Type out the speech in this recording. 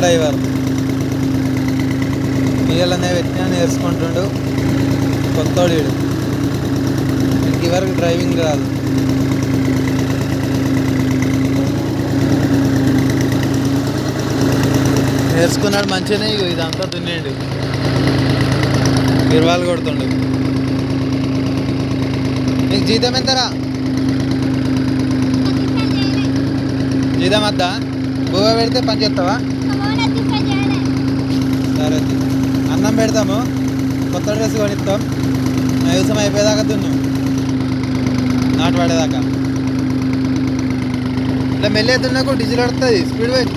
Driver పిల్లలనే పెట్టినా నేర్చుకుంటుండు. కొత్తోడు వీడు, ఇంక వరకు డ్రైవింగ్ రాదు. నేర్చుకున్నాడు మంచిగానే. ఇదంతా దున్నేడు, ఇరవాళ్ళు కొడుతుండు. నీకు జీతం ఎంతరా? జీతం వద్దా? బువ్వ పెడితే పని చేస్తావా? సరే, అన్నం పెడతాము, కొత్త డ్రెస్ కొనిస్తాం. వ్యవసాయం అయిపోయేదాకా దున్ను, నాటు పడేదాకా. ఇట్లా మెల్లే దున్నకు డీజిల్ పడుతుంది, స్పీడ్ పోయి.